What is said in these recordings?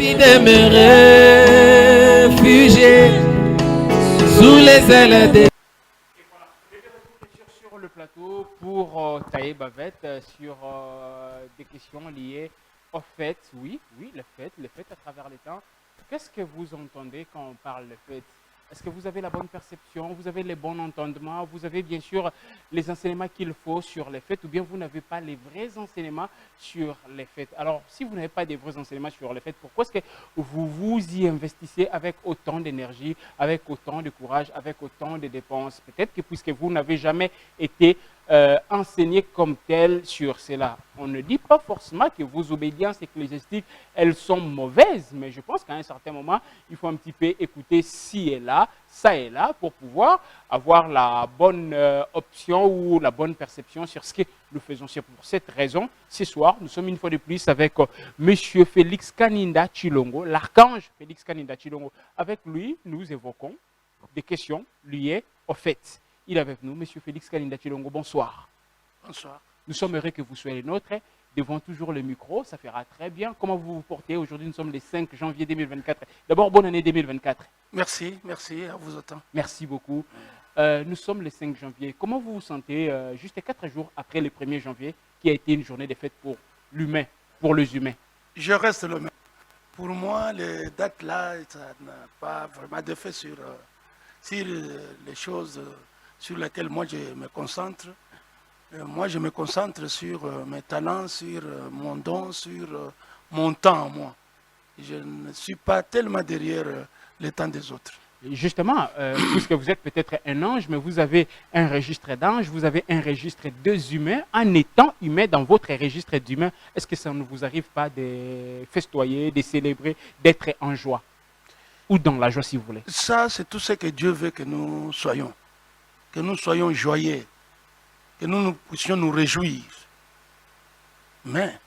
de me réfugier sous les ailes de... Sur le plateau pour Taïe Bavette sur des questions liées aux fêtes. Oui, les fêtes à travers les temps. Qu'est-ce que vous entendez quand on parle de fêtes? Est-ce que vous avez la bonne perception? Vous avez les bons entendements? Vous avez bien sûr les enseignements qu'il faut sur les fêtes ou bien vous n'avez pas les vrais enseignements sur les fêtes? Alors, si vous n'avez pas des vrais enseignements sur les fêtes, pourquoi est-ce que vous vous y investissez avec autant d'énergie, avec autant de courage, avec autant de dépenses? Peut-être que puisque vous n'avez jamais été enseigné comme tel sur cela. On ne dit pas forcément que vos obédiences ecclésiastiques, elles sont mauvaises, mais je pense qu'à un certain moment, il faut un petit peu écouter ci et là, ça et là, pour pouvoir avoir la bonne option ou la bonne perception sur ce que nous faisons. C'est pour cette raison, ce soir, nous sommes une fois de plus avec M. Félix Kaninda Tshilongo, l'archange Félix Kaninda Tshilongo. Avec lui, nous évoquons des questions liées aux fêtes. Il est avec nous, M. Félix Kaninda Tshilongo. Bonsoir. Bonsoir. Nous sommes heureux que vous soyez les nôtres. Devant toujours le micro, ça fera très bien. Comment vous vous portez? Aujourd'hui, nous sommes le 5 janvier 2024. D'abord, bonne année 2024. Merci à vous autant. Merci beaucoup. Nous sommes le 5 janvier. Comment vous vous sentez juste 4 jours après le 1er janvier, qui a été une journée de fête pour l'humain, pour les humains? Je reste le même. Pour moi, les dates là, ça n'a pas vraiment d'effet sur les choses sur lesquelles moi je me concentre. Moi, je me concentre sur mes talents, sur mon don, sur mon temps, moi. Je ne suis pas tellement derrière le temps des autres. Justement, puisque vous êtes peut-être un ange, mais vous avez un registre d'ange, vous avez un registre des humains. En étant humain dans votre registre d'humain, est-ce que ça ne vous arrive pas de festoyer, de célébrer, d'être en joie? Ou dans la joie, si vous voulez? Ça, c'est tout ce que Dieu veut que nous soyons. Que nous soyons joyeux. Que nous puissions nous réjouir. Mais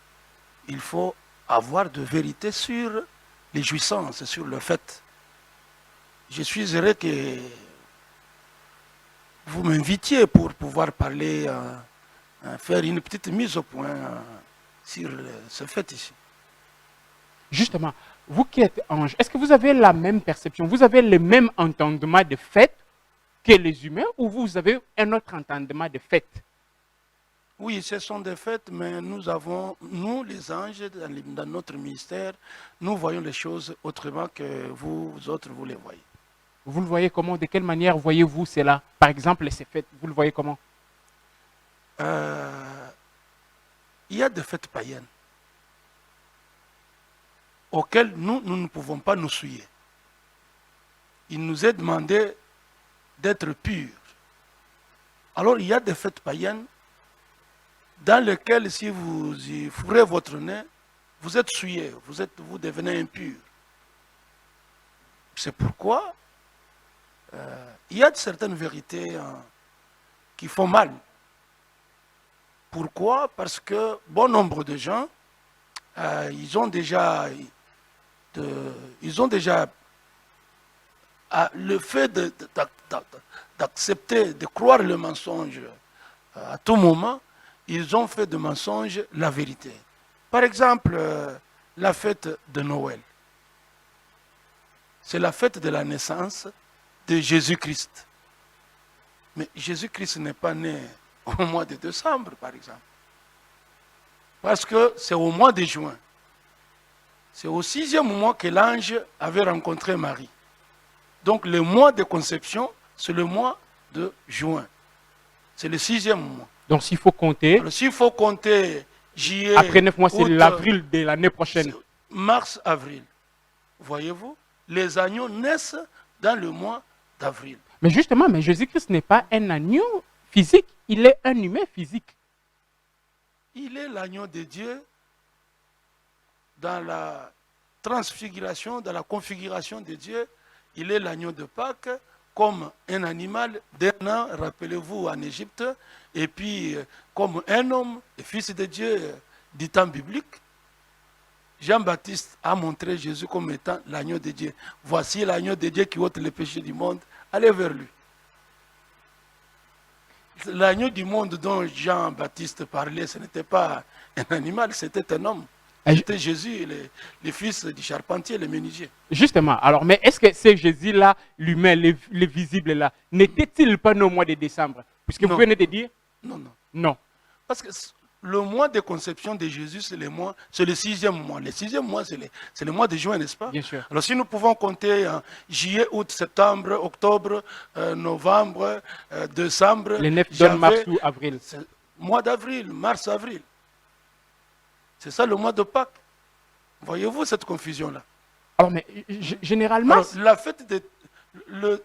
il faut avoir de vérité sur les jouissances, sur le fait. Je suis heureux que vous m'invitiez pour pouvoir parler, faire une petite mise au point sur ce fait ici. Justement, vous qui êtes ange, est-ce que vous avez la même perception? Vous avez le même entendement de fête que les humains ou vous avez un autre entendement de fête? Oui, ce sont des fêtes, mais nous les anges, dans notre ministère, nous voyons les choses autrement que vous autres, vous les voyez. Vous le voyez comment? De quelle manière voyez-vous cela? Par exemple, ces fêtes, vous le voyez comment? Il y a des fêtes païennes auxquelles nous ne pouvons pas nous souiller. Il nous est demandé d'être purs. Alors, il y a des fêtes païennes dans lesquelles, si vous y fourrez votre nez, vous êtes souillé, vous devenez impur. C'est pourquoi il y a certaines vérités qui font mal. Pourquoi? Parce que bon nombre de gens, ils ont déjà le fait d'accepter, de croire le mensonge à tout moment, ils ont fait de mensonge la vérité. Par exemple, la fête de Noël. C'est la fête de la naissance de Jésus-Christ. Mais Jésus-Christ n'est pas né au mois de décembre, par exemple. Parce que c'est au mois de juin. C'est au 6e mois que l'ange avait rencontré Marie. Donc le mois de conception, c'est le mois de juin. C'est le 6e mois. Donc s'il faut compter... Alors s'il faut compter juillet... Après 9 mois, c'est l'avril de l'année prochaine. Mars, avril. Voyez-vous, les agneaux naissent dans le mois d'avril. Mais justement, mais Jésus-Christ n'est pas un agneau physique, il est un humain physique. Il est l'agneau de Dieu dans la transfiguration, dans la configuration de Dieu. Il est l'agneau de Pâques comme un animal d'un an, rappelez-vous, en Égypte, et puis comme un homme, le fils de Dieu du temps biblique. Jean-Baptiste a montré Jésus comme étant l'agneau de Dieu. Voici l'agneau de Dieu qui ôte les péchés du monde. Allez vers lui. L'agneau du monde dont Jean-Baptiste parlait, ce n'était pas un animal, c'était un homme. C'était Jésus, les fils du charpentier, les menuisiers. Justement, alors, mais est-ce que ce Jésus-là, lui-même, le visible là, n'était-il pas né au mois de décembre? Puisque vous Non. venez de dire Non, non. non. Parce que le mois de conception de Jésus, c'est le 6e mois. Le 6e mois, c'est le mois de juin, n'est-ce pas? Bien sûr. Alors si nous pouvons compter juillet, août, septembre, octobre, novembre, décembre, Les 9 donnent mars ou avril. Mois d'avril, mars, avril. C'est ça le mois de Pâques. Voyez-vous cette confusion-là? Alors, mais généralement, Alors, la fête de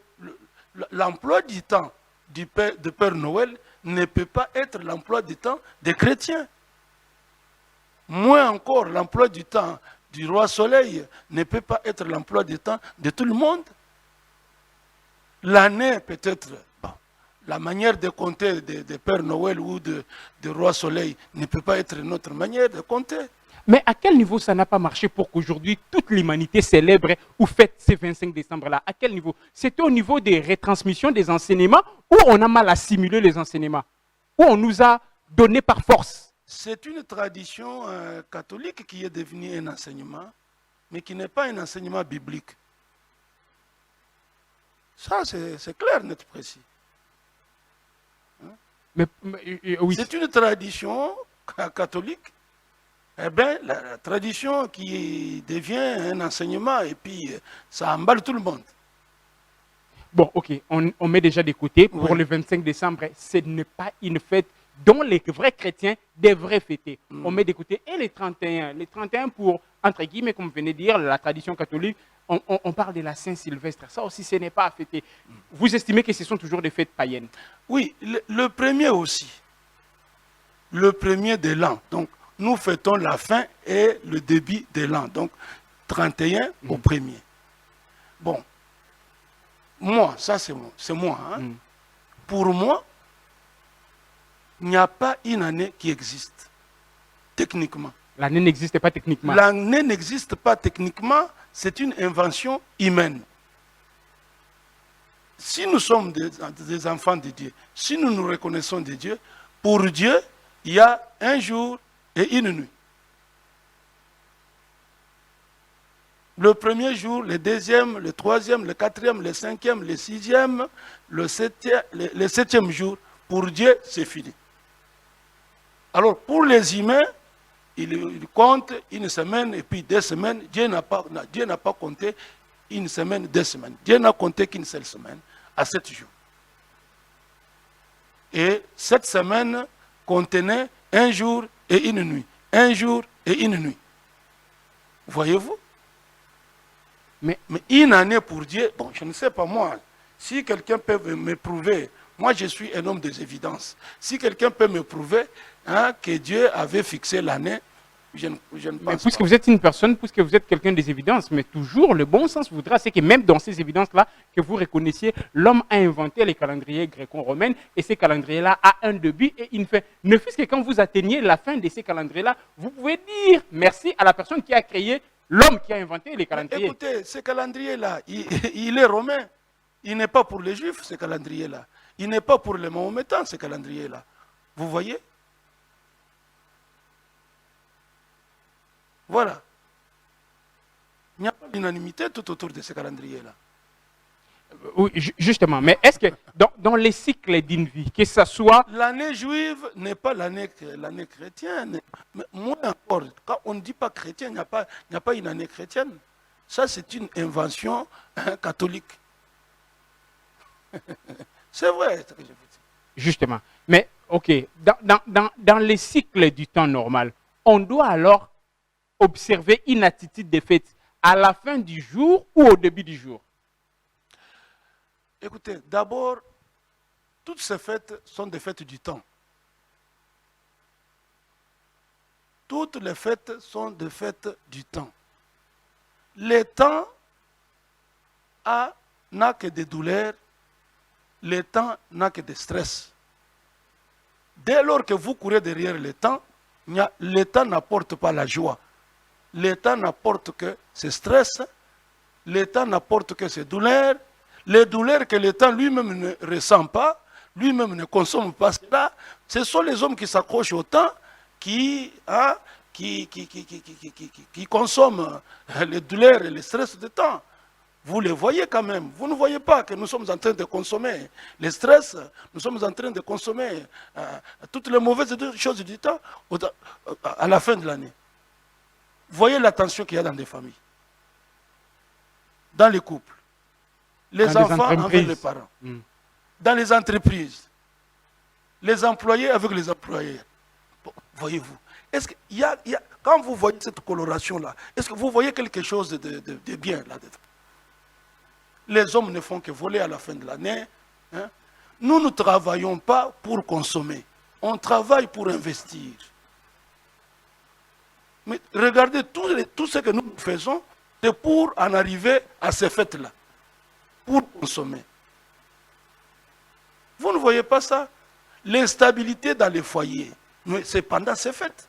l'emploi du temps de Père Noël ne peut pas être l'emploi du temps des chrétiens. Moins encore, l'emploi du temps du roi Soleil ne peut pas être l'emploi du temps de tout le monde. L'année peut-être, bon, la manière de compter de Père Noël ou de roi Soleil ne peut pas être notre manière de compter. mais à quel niveau ça n'a pas marché pour qu'aujourd'hui toute l'humanité célèbre ou fête ces 25 décembre-là? À quel niveau? C'était au niveau des retransmissions des enseignements ou on a mal assimilé les enseignements? Ou on nous a donné par force? C'est une tradition catholique qui est devenue un enseignement, mais qui n'est pas un enseignement biblique. Ça, c'est clair, net, précis. Oui. C'est une tradition catholique. Eh bien, la tradition qui devient un enseignement et puis ça emballe tout le monde. Bon, ok, on met déjà de côté. Pour Oui. le 25 décembre, ce n'est pas une fête dont les vrais chrétiens devraient fêter. On met de côté. Et les 31 pour, entre guillemets, comme vous venez de dire, la tradition catholique, on parle de la Saint-Sylvestre. Ça aussi, ce n'est pas à fêter. Vous estimez que ce sont toujours des fêtes païennes? Oui, le premier aussi. Le premier de l'an. Donc, nous fêtons la fin et le début de l'an. Donc, 31 au premier. Bon, moi, ça c'est moi. Hein. Pour moi, il n'y a pas une année qui existe, techniquement. L'année n'existe pas techniquement. L'année n'existe pas techniquement, c'est une invention humaine. Si nous sommes des enfants de Dieu, si nous nous reconnaissons de Dieu, pour Dieu, il y a un jour et une nuit. Le premier jour, le deuxième, le troisième, le quatrième, le cinquième, le sixième, le septième jour, pour Dieu, c'est fini. Alors, pour les humains, ils comptent une semaine et puis 2 semaines. Dieu n'a pas compté une semaine, 2 semaines. Dieu n'a compté qu'une seule semaine, à 7 jours. Et cette semaine contenait un jour et une nuit. Un jour et une nuit. Voyez-vous? Mais une année pour Dieu, bon, je ne sais pas moi. Si quelqu'un peut me prouver, moi je suis un homme des évidences. Si quelqu'un peut me prouver que Dieu avait fixé l'année, je ne Mais pense puisque pas. vous êtes une personne, puisque vous êtes quelqu'un des évidences, mais toujours le bon sens voudra, c'est que même dans ces évidences-là, que vous reconnaissiez, l'homme a inventé les calendriers gréco-romains et ces calendriers-là a un début et une fin. Ne fût-ce que quand vous atteignez la fin de ces calendriers-là, vous pouvez dire merci à la personne qui a créé l'homme qui a inventé les calendriers. Écoutez, ce calendrier-là, il est romain. Il n'est pas pour les juifs, ce calendrier-là. Il n'est pas pour les mahométans, ce calendrier-là. Vous voyez? Voilà. Il n'y a pas d'unanimité tout autour de ce calendrier-là. Oui, justement. Mais est-ce que dans les cycles d'une vie, que ce soit... L'année juive n'est pas l'année chrétienne. Mais moins encore, quand on ne dit pas chrétien, il n'y a pas une année chrétienne. Ça, c'est une invention catholique. C'est vrai ce que je veux dire. Justement. Mais, ok, dans les cycles du temps normal, on doit alors observer une attitude de fête à la fin du jour ou au début du jour? Écoutez, d'abord, toutes ces fêtes sont des fêtes du temps. Toutes les fêtes sont des fêtes du temps. Le temps n'a que des douleurs, le temps n'a que des stress. Dès lors que vous courez derrière le temps n'apporte pas la joie. Le temps n'apporte que ce stress, le temps n'apporte que ces douleurs, les douleurs que le temps lui-même ne ressent pas, lui-même ne consomme pas cela. Ce sont les hommes qui s'accrochent au temps, qui qui consomment les douleurs et le stress du temps. Vous les voyez quand même. Vous ne voyez pas que nous sommes en train de consommer le stress, nous sommes en train de consommer toutes les mauvaises choses du temps à la fin de l'année. Voyez la tension qu'il y a dans les familles, dans les couples, les Dans les enfants avec entreprises. les parents, dans les entreprises, les employés avec les employés. Bon, voyez-vous, est-ce qu'il y a, quand vous voyez cette coloration-là, est-ce que vous voyez quelque chose de bien là-dedans? Les hommes ne font que voler à la fin de l'année. Hein. Nous ne travaillons pas pour consommer. On travaille pour investir. Mais regardez, tout ce que nous faisons, c'est pour en arriver à ces fêtes-là. Pour consommer. Vous ne voyez pas ça? L'instabilité dans les foyers, c'est pendant ces fêtes.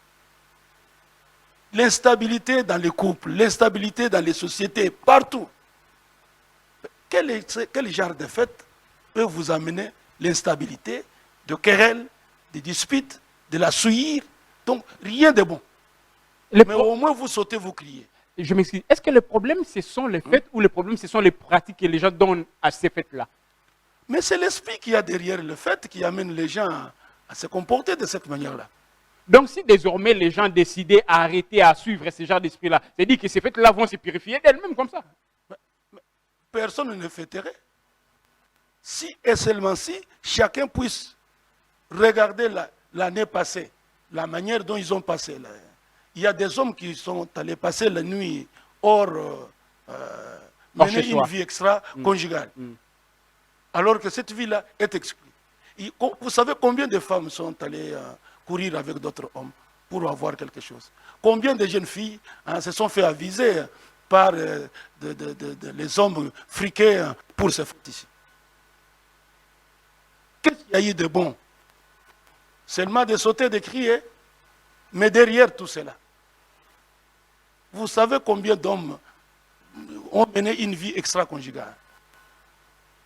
L'instabilité dans les couples, l'instabilité dans les sociétés, partout. Quel genre de fête peut vous amener l'instabilité, de querelles, de disputes, de la souillure? Donc, rien de bon. Mais au moins, vous sautez, vous criez. Je m'excuse. Est-ce que le problème, ce sont les fêtes ou le problème, ce sont les pratiques que les gens donnent à ces fêtes-là? Mais c'est l'esprit qui y a derrière le fait qui amène les gens à se comporter de cette manière-là. Donc, si désormais les gens décidaient à arrêter à suivre ce genre d'esprit-là, c'est-à-dire que ces fêtes-là vont se purifier d'elles-mêmes comme ça. Personne ne fêterait. Si et seulement si chacun puisse regarder l'année passée, la manière dont ils ont passé. Il y a des hommes qui sont allés passer la nuit hors, mener une vie extra-conjugale. Alors que cette vie-là est exclue. Vous savez combien de femmes sont allées courir avec d'autres hommes pour avoir quelque chose? Combien de jeunes filles se sont fait aviser par les hommes friqués pour se faire ici? Qu'est-ce qu'il y a eu de bon? Seulement de sauter, de crier. Mais derrière tout cela, vous savez combien d'hommes ont mené une vie extra-conjugale?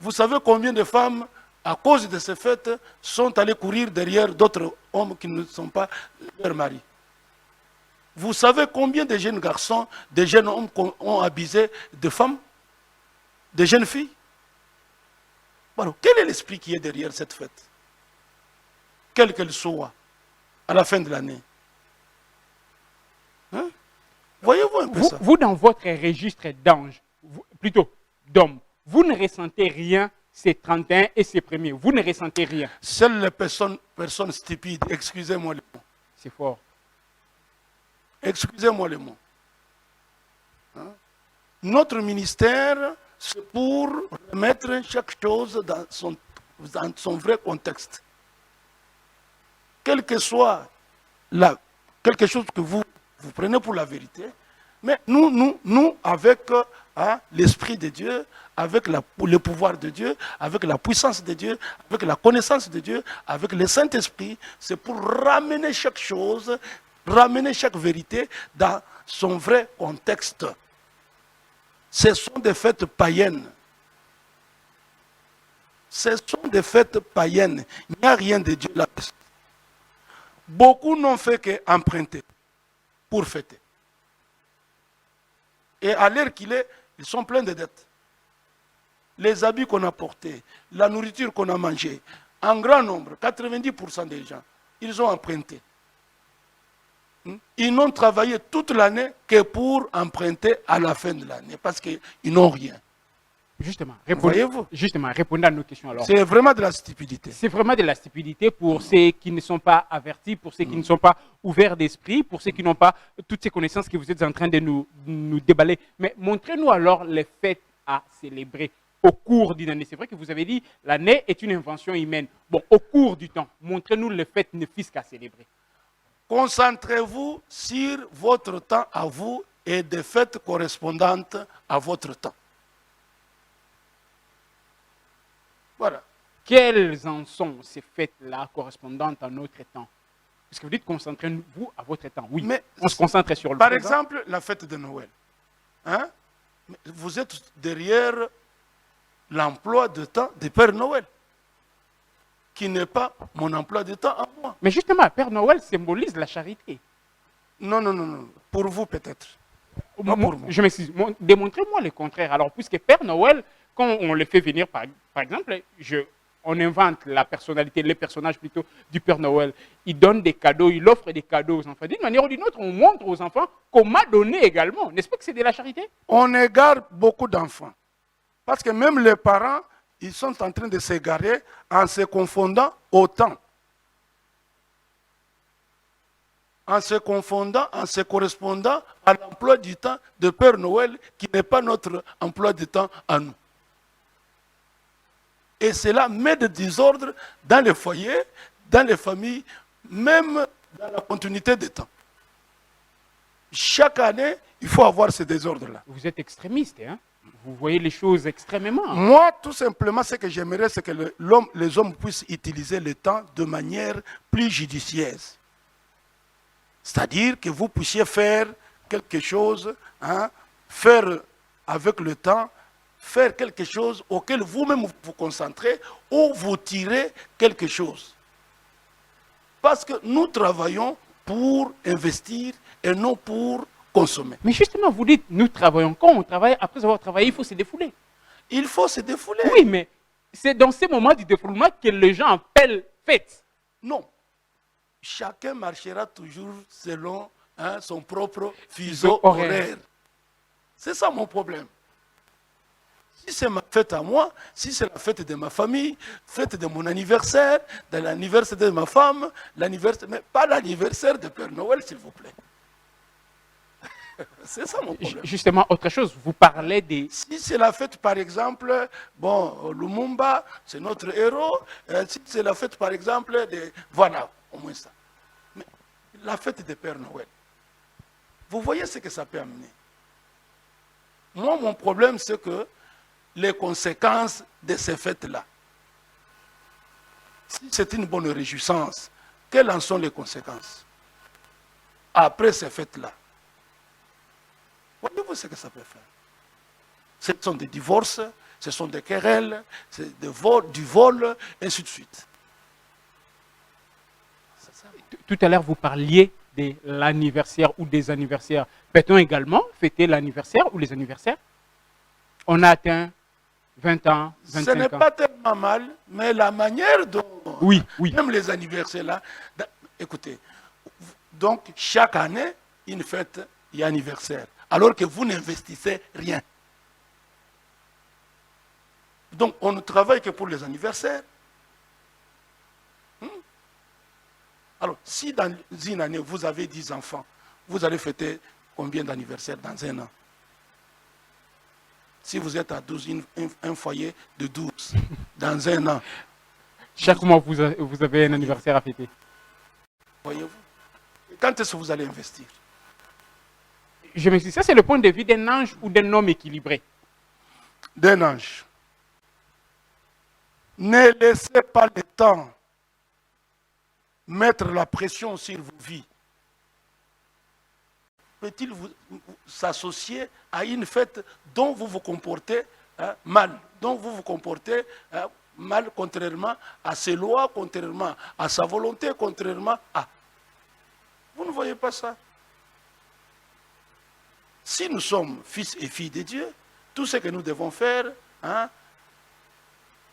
Vous savez combien de femmes, à cause de ces fêtes, sont allées courir derrière d'autres hommes qui ne sont pas leurs maris? Vous savez combien de jeunes garçons, de jeunes hommes ont abusé de femmes, de jeunes filles? Alors, quel est l'esprit qui est derrière cette fête? Quelle qu'elle soit, à la fin de l'année. Hein? Voyez-vous un peu ça? Vous, dans votre registre d'anges, plutôt d'hommes, vous ne ressentez rien ces 31 et ces premiers. Vous ne ressentez rien. Seules les personnes stupides, excusez-moi le mot. C'est fort. Excusez-moi le mot. Hein? Notre ministère, c'est pour remettre chaque chose dans son vrai contexte. Quel que soit quelque chose que vous prenez pour la vérité, mais nous avec l'Esprit de Dieu, avec le pouvoir de Dieu, avec la puissance de Dieu, avec la connaissance de Dieu, avec le Saint-Esprit, c'est pour ramener chaque chose, ramener chaque vérité dans son vrai contexte. Ce sont des fêtes païennes. Ce sont des fêtes païennes. Il n'y a rien de Dieu là-dessus. Beaucoup n'ont fait qu'emprunter pour fêter. Et à l'heure qu'il est, ils sont pleins de dettes. Les habits qu'on a portés, la nourriture qu'on a mangée, en grand nombre, 90% des gens, ils ont emprunté. Ils n'ont travaillé toute l'année que pour emprunter à la fin de l'année, parce qu'ils n'ont rien. Justement, répondez à nos questions alors. C'est vraiment de la stupidité. C'est vraiment de la stupidité pour ceux qui ne sont pas avertis, pour ceux qui ne sont pas ouverts d'esprit, pour ceux qui n'ont pas toutes ces connaissances que vous êtes en train de nous déballer. Mais montrez-nous alors les fêtes à célébrer au cours d'une année. C'est vrai que vous avez dit l'année est une invention humaine. Bon, au cours du temps, montrez-nous les fêtes néphisques à célébrer. Concentrez-vous sur votre temps à vous et des fêtes correspondantes à votre temps. Voilà. Quelles en sont ces fêtes-là correspondantes à notre temps? Parce que vous dites concentrez-vous à votre temps. Oui, mais on se concentre sur le Par présent. exemple, la fête de Noël. Hein? Vous êtes derrière l'emploi de temps du Père Noël, qui n'est pas mon emploi de temps à moi. Mais justement, Père Noël symbolise la charité. Non, non, non, non. Pour vous peut-être. Pas pour moi. Je m'excuse. Démontrez-moi le contraire. Alors, puisque Père Noël, quand on le fait venir, par exemple, on invente la personnalité, les personnages plutôt du Père Noël. Il donne des cadeaux, il offre des cadeaux aux enfants. D'une manière ou d'une autre, on montre aux enfants qu'on m'a donné également. N'est-ce pas que c'est de la charité? On égare beaucoup d'enfants. Parce que même les parents, ils sont en train de s'égarer en se confondant au temps. En se confondant, en se correspondant à l'emploi du temps de Père Noël qui n'est pas notre emploi du temps à nous. Et cela met de désordre dans les foyers, dans les familles, même dans la continuité des temps. Chaque année, il faut avoir ce désordre-là. Vous êtes extrémiste, hein? Vous voyez les choses extrêmement. Moi, tout simplement, ce que j'aimerais, c'est que les hommes puissent utiliser le temps de manière plus judicieuse. C'est-à-dire que vous puissiez faire quelque chose, hein, faire avec le temps, faire quelque chose auquel vous-même vous vous concentrez ou vous tirez quelque chose. Parce que nous travaillons pour investir et non pour consommer. Mais justement, vous dites, nous travaillons. Quand on travaille, après avoir travaillé, il faut se défouler. Il faut se défouler. Oui, mais c'est dans ces moments du défoulement que les gens appellent fête. Non. Chacun marchera toujours selon son propre fuseau horaire. C'est ça mon problème. Si c'est ma fête à moi, si c'est la fête de ma famille, fête de mon anniversaire, de l'anniversaire de ma femme, l'anniversaire, mais pas l'anniversaire de Père Noël, s'il vous plaît. C'est ça mon problème. Justement, autre chose, vous parlez des... Si c'est la fête, par exemple, bon, Lumumba, c'est notre héros. Si c'est la fête, par exemple, de... Voilà, au moins ça. Mais la fête de Père Noël, vous voyez ce que ça peut amener. Moi, mon problème, c'est que les conséquences de ces fêtes-là, si c'est une bonne réjouissance, quelles en sont les conséquences après ces fêtes-là? Voyez-vous ce que ça peut faire? Ce sont des divorces, ce sont des querelles, c'est du vol, et ainsi de suite. Tout à l'heure, vous parliez de l'anniversaire ou des anniversaires. Peut-on également fêter l'anniversaire ou les anniversaires? On a atteint 20 ans, 25 ans. Ce n'est pas tellement mal, mais la manière dont... Oui. Même les anniversaires là... Écoutez, donc chaque année, une fête et anniversaire. Alors que vous n'investissez rien. Donc on ne travaille que pour les anniversaires. Alors, si dans une année, vous avez 10 enfants, vous allez fêter combien d'anniversaires dans un an? Si vous êtes à 12, un foyer de 12, dans un an. Chaque mois, vous avez un anniversaire à fêter. Voyez-vous? Quand est-ce que vous allez investir? Je me suis dit, ça c'est le point de vue d'un ange ou d'un homme équilibré. D'un ange. Ne laissez pas le temps mettre la pression sur vos vies. Peut-il s'associer à une fête dont vous vous comportez mal, dont vous vous comportez mal contrairement à ses lois, contrairement à sa volonté, contrairement à... Vous ne voyez pas ça? Si nous sommes fils et filles de Dieu, tout ce que nous devons faire,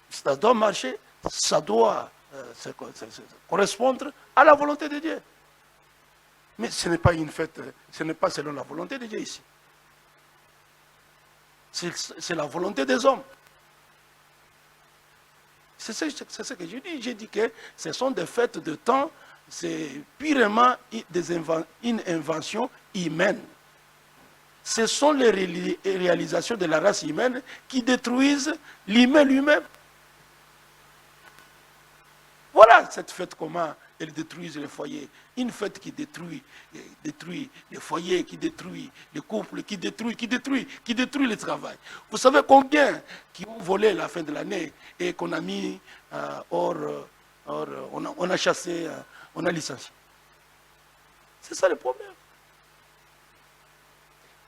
ça doit marcher, ça doit correspondre à la volonté de Dieu. Mais ce n'est pas une fête, ce n'est pas selon la volonté de Dieu ici. C'est la volonté des hommes. C'est ce que je dis. Je dis que ce sont des fêtes de temps, c'est purement une invention humaine. Ce sont les réalisations de la race humaine qui détruisent l'humain lui-même. Voilà cette fête, comment elle détruit les foyers. Une fête qui détruit les foyers, qui détruit les couples, qui détruit le travail. Vous savez combien qui ont volé la fin de l'année et qu'on a mis on a chassé, on a licencié. C'est ça le problème.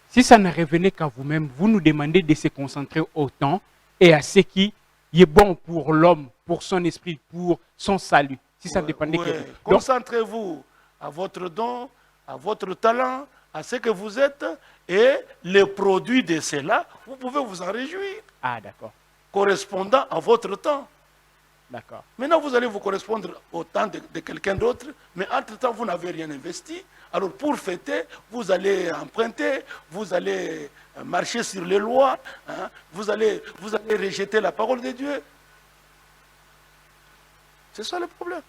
Si ça ne revenait qu'à vous-même, vous nous demandez de se concentrer au temps et à ce qui est bon pour l'homme, pour son esprit, pour son salut. Si ça dépendait que vous. Concentrez-vous à votre don, à votre talent, à ce que vous êtes, et les produits de cela, vous pouvez vous en réjouir, Ah, d'accord. correspondant à votre temps. D'accord. Maintenant, vous allez vous correspondre au temps de quelqu'un d'autre, mais entre-temps, vous n'avez rien investi. Alors, pour fêter, vous allez emprunter, vous allez marcher sur les lois, hein, vous allez rejeter la parole de Dieu. C'est ça le problème.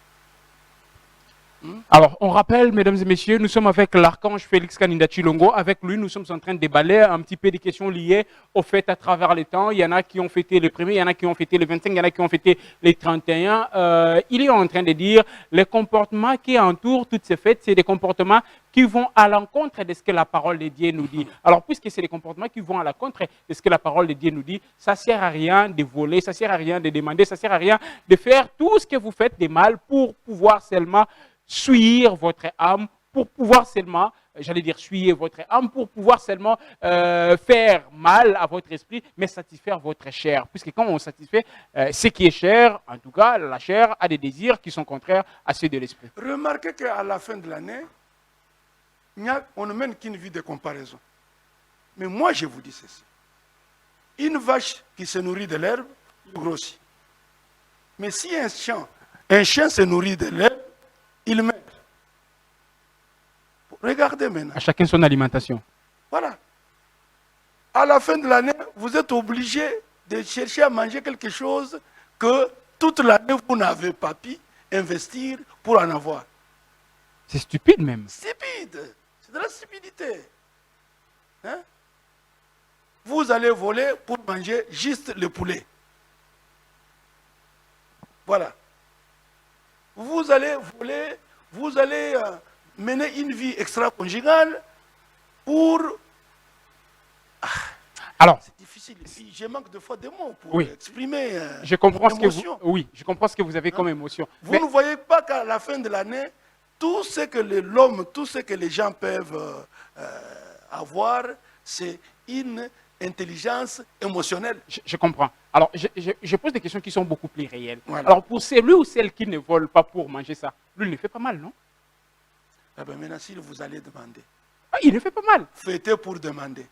Alors, on rappelle, mesdames et messieurs, nous sommes avec l'archange Félix Kaninda Chilongo. Avec lui, nous sommes en train de déballer un petit peu des questions liées aux fêtes à travers les temps. Il y en a qui ont fêté le 1er, il y en a qui ont fêté le 25, il y en a qui ont fêté les 31. Il est en train de dire les comportements qui entourent toutes ces fêtes, c'est des comportements qui vont à l'encontre de ce que la parole de Dieu nous dit. Alors, puisque c'est des comportements qui vont à l'encontre de ce que la parole de Dieu nous dit, ça ne sert à rien de voler, ça ne sert à rien de demander, ça ne sert à rien de faire tout ce que vous faites de mal pour pouvoir seulement suivre votre âme, pour pouvoir seulement, j'allais dire suivre votre âme, pour pouvoir seulement faire mal à votre esprit, mais satisfaire votre chair. Puisque quand on satisfait ce qui est cher, en tout cas, la chair a des désirs qui sont contraires à ceux de l'esprit. Remarquez qu'à la fin de l'année, on ne mène qu'une vie de comparaison. Mais moi, je vous dis ceci. Une vache qui se nourrit de l'herbe, grossit. Mais si un chien se nourrit de l'herbe, il meurt. Regardez maintenant. À chacun son alimentation. Voilà. À la fin de l'année, vous êtes obligé de chercher à manger quelque chose que toute l'année, vous n'avez pas pu investir pour en avoir. C'est stupide même. Stupide. C'est de la stupidité. Hein? Vous allez voler pour manger juste le poulet. Voilà. Vous allez voler, vous allez mener une vie extra-conjugale pour... Alors, c'est difficile. Je manque de fois de mots pour oui, exprimer je comprends mon ce que émotion. oui, je comprends ce que vous avez comme émotion. Vous Mais ne voyez pas qu'à la fin de l'année, tout ce que l'homme, tout ce que les gens peuvent avoir, c'est une intelligence émotionnelle. je comprends. Alors, je pose des questions qui sont beaucoup plus réelles. Voilà. Alors, pour celui ou celle qui ne vole pas pour manger ça, lui, il ne fait pas mal, non? Eh bien, maintenant, si vous allez demander, Ah, il ne fait pas mal. fêtez pour demander.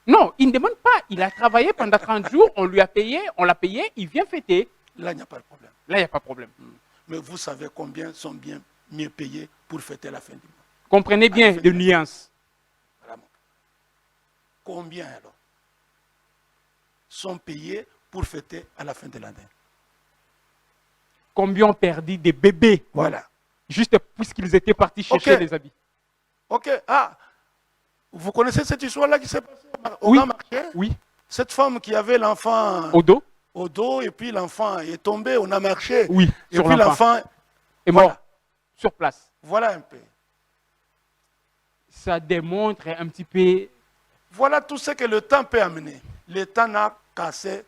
Non, il ne demande pas. Il a travaillé pendant 30 jours, on lui a payé, on l'a payé, il vient fêter. Là, il n'y a pas de problème. Là, il n'y a pas de problème. Mais vous savez combien sont bien mieux payés pour fêter la fin du mois. Comprenez bien les nuances. Vraiment. Combien alors sont payés pour fêter à la fin de l'année? Combien ont perdu des bébés, Voilà. juste puisqu'ils étaient partis chercher Ok. des habits. Ok. Ah, vous connaissez cette histoire-là qui s'est passée au Oui. Grand Marché? Oui, Cette femme qui avait l'enfant au dos. au dos et puis l'enfant est tombé, on a marché. Oui, Et sur puis l'enfant. l'enfant Et mort, voilà. sur place. Voilà un peu. Ça démontre un petit peu... Voilà tout ce que le temps peut amener. Le temps n'a qu'assez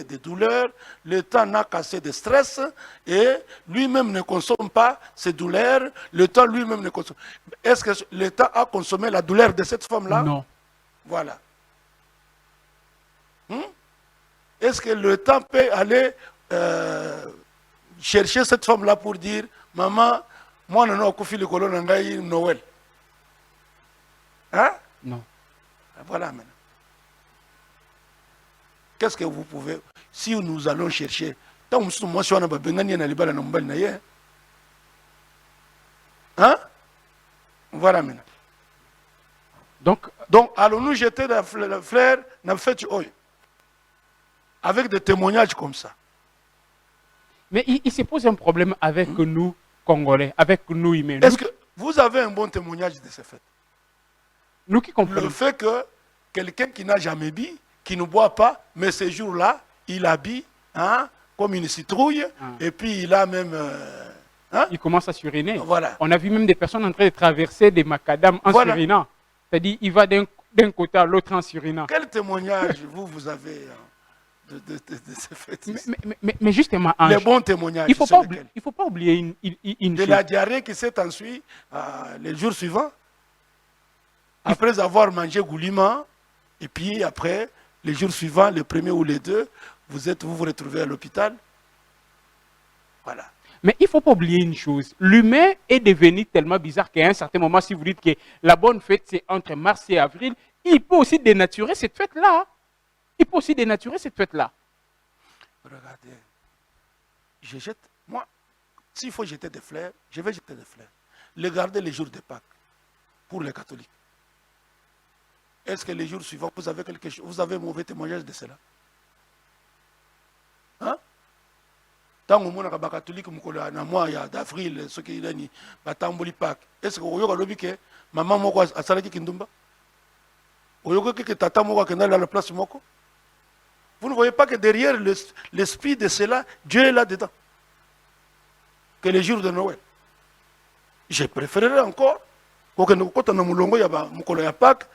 de douleurs, le temps n'a qu'assez de stress, et lui-même ne consomme pas ces douleurs, le temps lui-même ne consomme. Est-ce que le temps a consommé la douleur de cette femme-là? Non. Voilà. Est-ce que le temps peut aller chercher cette femme-là pour dire, maman, moi, je n'ai pas fait le colon Noël? Hein? Non. Voilà maintenant. Qu'est-ce que vous pouvez... Si nous allons chercher... Hein? Voilà maintenant. Donc allons-nous jeter la fleur dans le fait avec des témoignages comme ça? Mais il se pose un problème avec nous, Congolais, avec nous, humains. Est-ce que vous avez un bon témoignage de ce fait? Nous qui comprenons. Le fait que quelqu'un qui n'a jamais bu, qui ne boit pas, mais ce jour-là, il habille hein, comme une citrouille, et puis il a même... il commence à suriner. Voilà. On a vu même des personnes en train de traverser des macadams en surinant. C'est-à-dire, il va d'un côté à l'autre en surinant. Quel témoignage vous avez de ce fait? Mais justement, Ange, les bons témoignages. Il ne faut pas oublier une de chose. la diarrhée qui s'est ensuite les jours suivants, après avoir mangé gouliment, et puis après, les jours suivants, le premier ou les deux, vous vous retrouvez à l'hôpital. Voilà. Mais il ne faut pas oublier une chose. L'humain est devenu tellement bizarre qu'à un certain moment, si vous dites que la bonne fête, c'est entre mars et avril, il peut aussi dénaturer cette fête-là. Il peut aussi dénaturer cette fête-là. Regardez, je jette, moi, s'il faut jeter des fleurs, je vais jeter des fleurs. Regardez les jours de Pâques pour les catholiques. Est-ce que les jours suivants, vous avez quelque chose, vous avez un mauvais témoignage de cela? Hein? Tant que vous avez catholique, vous avez un mois d'avril, ce qui est dit, Pâques. Est-ce que vous avez dit que maman moko a salaki kindumba? Vous avez dit que tata moko a la place moko? Vous ne voyez pas que derrière l'esprit de cela, Dieu est là-dedans. Que les jours de Noël. Je préférerais encore quand on a Pâques,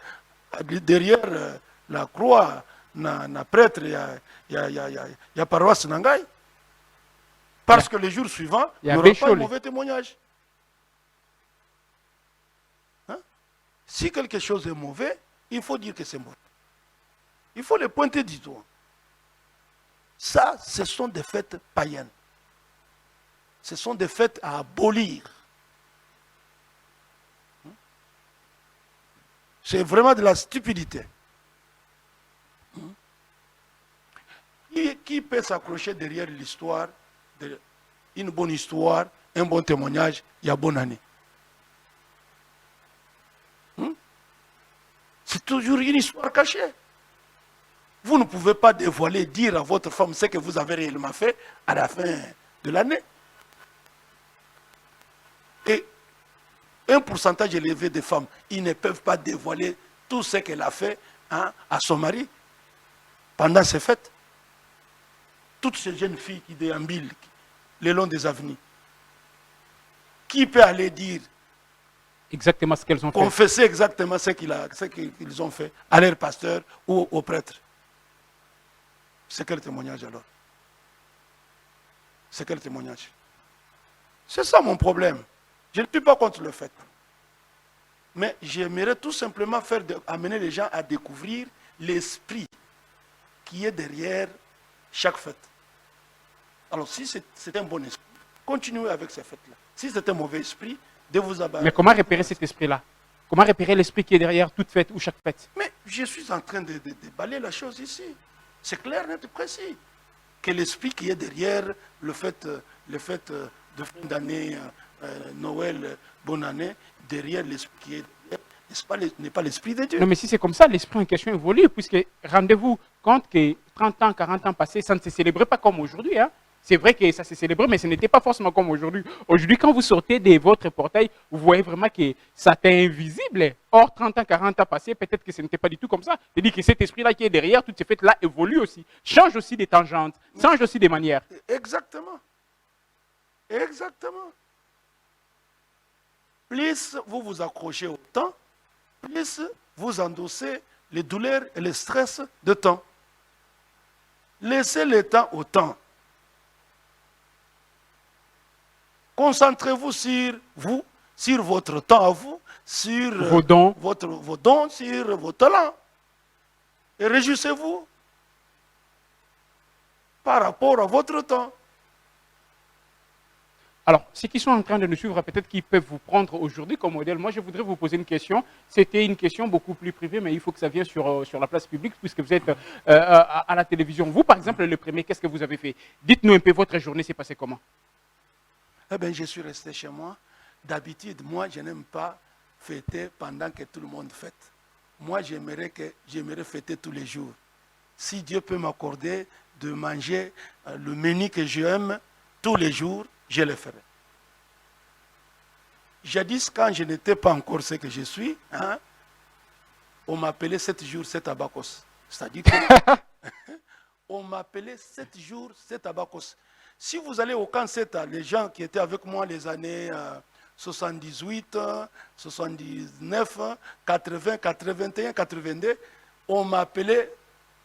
derrière la croix, na prêtre, il y a paroisse Nangai. Parce que les jours suivants, il n'y aura pas de mauvais témoignage. Hein? Si quelque chose est mauvais, il faut dire que c'est mauvais. Il faut le pointer du doigt. Ça, ce sont des fêtes païennes. Ce sont des fêtes à abolir. C'est vraiment de la stupidité. Qui peut s'accrocher derrière l'histoire, une bonne histoire, un bon témoignage, il y a bonne année? C'est toujours une histoire cachée. Vous ne pouvez pas dévoiler, dire à votre femme ce que vous avez réellement fait à la fin de l'année. Et un pourcentage élevé de femmes, ils ne peuvent pas dévoiler tout ce qu'elle a fait à son mari pendant ces fêtes. Toutes ces jeunes filles qui déambulent le long des avenues, qui peut aller dire exactement ce qu'elles ont fait, confesser exactement ce qu'ils ont fait à leur pasteur ou au prêtre? C'est quel témoignage alors? C'est quel témoignage? C'est ça mon problème. Je ne suis pas contre le fait. Mais j'aimerais tout simplement amener les gens à découvrir l'esprit qui est derrière chaque fête. Alors si c'est un bon esprit, continuez avec ces fêtes-là. Si c'est un mauvais esprit, de vous abattre. Mais comment repérer cet esprit-là? Comment repérer l'esprit qui est derrière toute fête ou chaque fête? Mais je suis en train de balayer la chose ici. C'est clair, net et précis. Que l'esprit qui est derrière le fait de fin d'année, Noël, bonne année, derrière l'esprit qui est derrière, n'est pas l'esprit de Dieu. Non, mais si c'est comme ça, l'esprit en question évolue, puisque rendez-vous compte que 30 ans, 40 ans passés, ça ne se célébrait pas comme aujourd'hui. Hein? C'est vrai que ça s'est célébré, mais ce n'était pas forcément comme aujourd'hui. Aujourd'hui, quand vous sortez de votre portail, vous voyez vraiment que ça est invisible. Or, 30 ans, 40 ans passés, peut-être que ce n'était pas du tout comme ça. C'est-à-dire que cet esprit-là qui est derrière, toutes ces fêtes-là évoluent aussi, change aussi des tangentes, change aussi des manières. Exactement. Exactement. Plus vous vous accrochez au temps, plus vous endossez les douleurs et les stress de temps. Laissez le temps au temps. Concentrez-vous sur vous, sur votre temps à vous, sur vos dons, vos dons, sur vos talents. Et réjouissez-vous par rapport à votre temps. Alors, ceux qui sont en train de nous suivre, peut-être qu'ils peuvent vous prendre aujourd'hui comme modèle. Moi, je voudrais vous poser une question. C'était une question beaucoup plus privée, mais il faut que ça vienne sur la place publique, puisque vous êtes à la télévision. Vous, par exemple, le premier, qu'est-ce que vous avez fait? Dites-nous un peu, votre journée s'est passée comment? Eh bien, je suis resté chez moi. D'habitude, moi, je n'aime pas fêter pendant que tout le monde fête. Moi, j'aimerais fêter tous les jours. Si Dieu peut m'accorder de manger le menu que j'aime tous les jours, je le ferai. Jadis, quand je n'étais pas encore ce que je suis, on m'appelait 7 jours 7 abacos. C'est-à-dire on m'appelait 7 jours 7 abacos. Si vous allez au camp CETA, les gens qui étaient avec moi les années 78, 79, 80, 81, 82, on m'appelait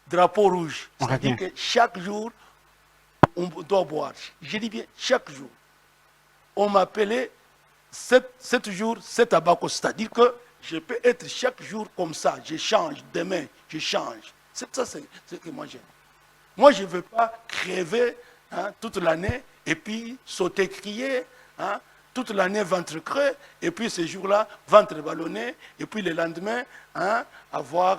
drapeau rouge. C'est-à-dire que chaque jour, on doit boire. Je dis bien chaque jour. On m'appelait 7 jours, 7 abacos. C'est-à-dire que je peux être chaque jour comme ça. Je change, demain, je change. C'est ça ce que moi j'aime. Moi, je ne veux pas crever toute l'année et puis sauter, crier, hein, toute l'année ventre creux, et puis ce jour-là, ventre ballonné, et puis le lendemain, hein, avoir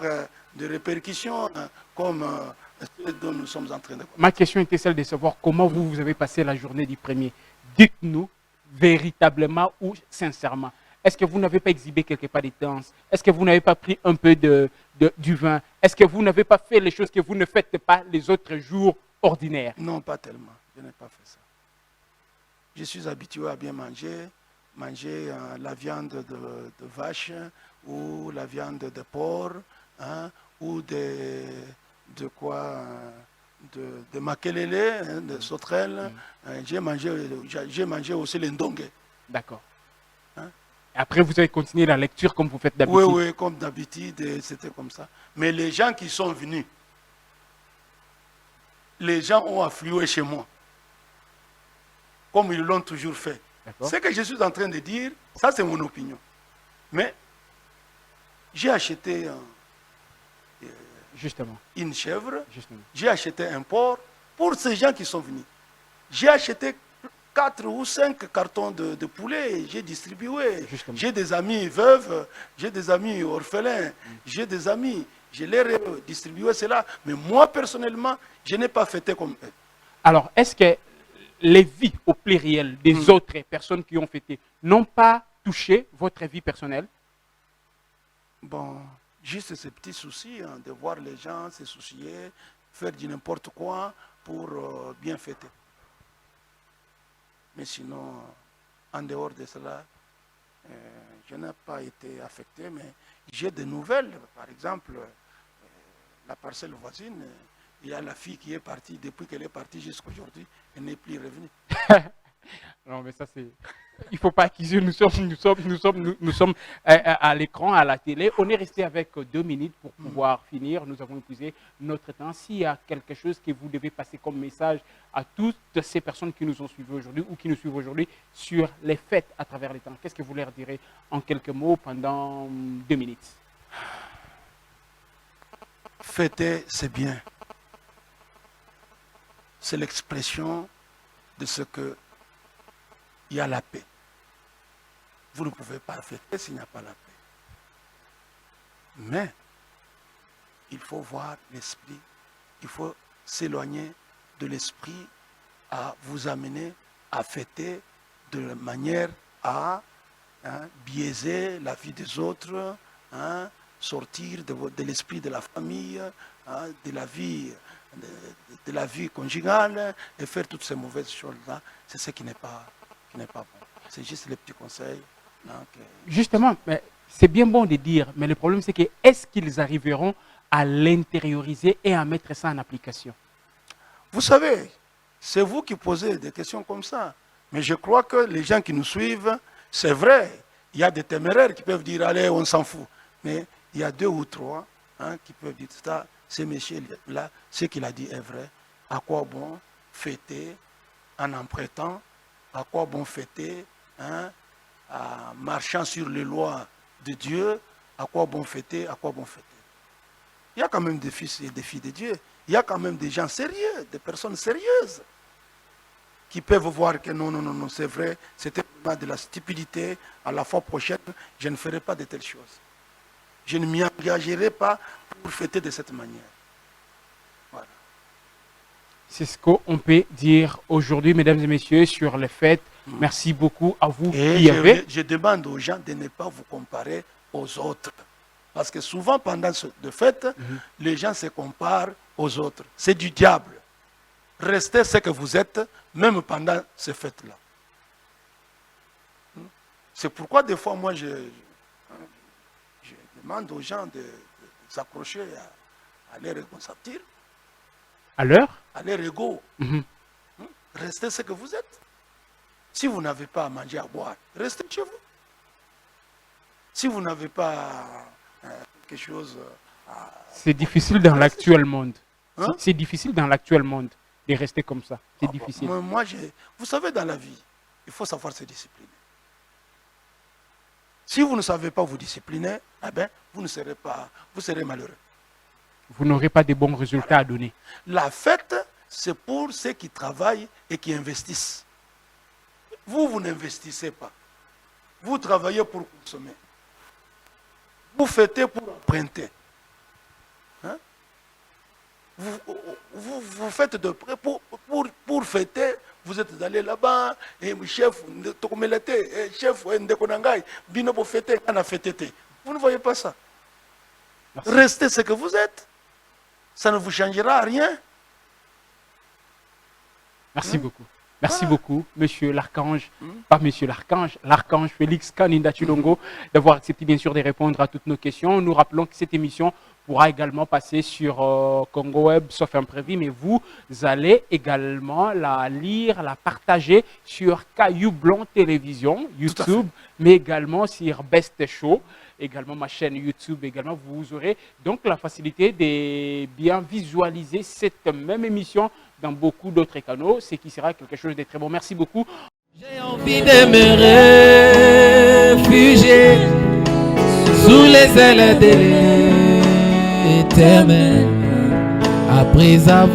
des répercussions comme ce dont nous sommes en train de voir. Ma question était celle de savoir comment vous avez passé la journée du premier. Dites-nous véritablement ou sincèrement. Est-ce que vous n'avez pas exhibé quelque part des danses? Est-ce que vous n'avez pas pris un peu du vin? Est-ce que vous n'avez pas fait les choses que vous ne faites pas les autres jours ordinaires? Non, pas tellement. Je n'ai pas fait ça. Je suis habitué à bien manger, la viande de vache ou la viande de porc, hein, ou de makelele, hein, de sauterelle. J'ai mangé aussi les ndongue. D'accord. Hein? Et après, vous avez continué la lecture comme vous faites d'habitude? Oui, oui, comme d'habitude, c'était comme ça. Mais les gens qui sont venus, les gens ont afflué chez moi, comme ils l'ont toujours fait. Ce que je suis en train de dire, ça c'est mon opinion. Mais j'ai acheté une chèvre, j'ai acheté un porc pour ces gens qui sont venus. J'ai acheté 4 ou 5 cartons de poulet, j'ai distribué. J'ai des amis veuves, j'ai des amis orphelins, j'ai des amis, je leur ai distribué cela. Mais moi personnellement, je n'ai pas fêté comme eux. Alors, est-ce que les vies au pluriel des autres personnes qui ont fêté n'ont pas touché votre vie personnelle? Bon, juste ces petits soucis, hein, de voir les gens se soucier, faire du n'importe quoi pour bien fêter. Mais sinon, en dehors de cela, je n'ai pas été affecté, mais j'ai des nouvelles. Par exemple, la parcelle voisine, il y a la fille qui est partie, depuis qu'elle est partie jusqu'à aujourd'hui, elle n'est plus revenue. Non, mais ça c'est... Il ne faut pas accuser, nous sommes à l'écran, à la télé. On est resté avec 2 minutes pour pouvoir finir. Nous avons épuisé notre temps. S'il y a quelque chose que vous devez passer comme message à toutes ces personnes qui nous ont suivis aujourd'hui ou qui nous suivent aujourd'hui sur les fêtes à travers les temps, qu'est-ce que vous leur direz en quelques mots pendant 2 minutes? Fêter, c'est bien. C'est l'expression de ce que il y a la paix. Vous ne pouvez pas fêter s'il n'y a pas la paix. Mais il faut voir l'esprit, il faut s'éloigner de l'esprit à vous amener à fêter de manière à biaiser la vie des autres, sortir de l'esprit de la famille, de la vie conjugale et faire toutes ces mauvaises choses-là. C'est ce qui n'est pas bon. C'est juste les petits conseils. Justement, c'est bien bon de dire, mais le problème c'est que est-ce qu'ils arriveront à l'intérioriser et à mettre ça en application? Vous savez, c'est vous qui posez des questions comme ça. Mais je crois que les gens qui nous suivent, c'est vrai, il y a des téméraires qui peuvent dire, allez, on s'en fout. Mais il y a 2 ou 3 qui peuvent dire, ça, ce monsieur-là, ce qu'il a dit est vrai. À quoi bon fêter en empruntant? À quoi bon fêter en marchant sur les lois de Dieu? À quoi bon fêter? À quoi bon fêter? Il y a quand même des fils et des filles de Dieu. Il y a quand même des gens sérieux, des personnes sérieuses qui peuvent voir que non, c'est vrai, c'était pas de la stupidité. À la fois prochaine, je ne ferai pas de telles choses. Je ne m'y engagerai pas pour fêter de cette manière. Voilà. C'est ce qu'on peut dire aujourd'hui, mesdames et messieurs, sur les fêtes. Merci beaucoup à vous qui y avez. Je demande aux gens de ne pas vous comparer aux autres. Parce que souvent, pendant ces fêtes, les gens se comparent aux autres. C'est du diable. Restez ce que vous êtes, même pendant ces fêtes-là. C'est pourquoi, des fois, moi, je demande aux gens de s'accrocher à leur consacrer. À l'heure? À leur ego. Restez ce que vous êtes. Si vous n'avez pas à manger, à boire, restez chez vous. Si vous n'avez pas quelque chose à... C'est difficile dans l'actuel monde. C'est difficile dans l'actuel monde de rester comme ça. C'est difficile. Vous savez, dans la vie, il faut savoir se discipliner. Si vous ne savez pas vous discipliner, eh bien, vous serez malheureux. Vous n'aurez pas de bons résultats à donner. La fête, c'est pour ceux qui travaillent et qui investissent. Vous n'investissez pas. Vous travaillez pour consommer. Vous fêtez pour emprunter. Hein? Vous faites de près pour fêter. Vous êtes allé là-bas, et chef, chef, vous ne voyez pas ça. Merci. Restez ce que vous êtes. Ça ne vous changera rien. Merci beaucoup. Merci beaucoup, monsieur l'archange, pas monsieur l'archange Félix Kaninda Tshilongo, d'avoir accepté bien sûr de répondre à toutes nos questions. Nous rappelons que cette émission pourra également passer sur Congo Web, sauf imprévu, mais vous allez également la lire, la partager sur Caillou Blanc Télévision, YouTube, mais également sur Best Show, également ma chaîne YouTube également. Vous aurez donc la facilité de bien visualiser cette même émission dans beaucoup d'autres canaux, ce qui sera quelque chose de très bon. Merci beaucoup. J'ai envie de me réfugier sous les ailes de l'Éternel après avoir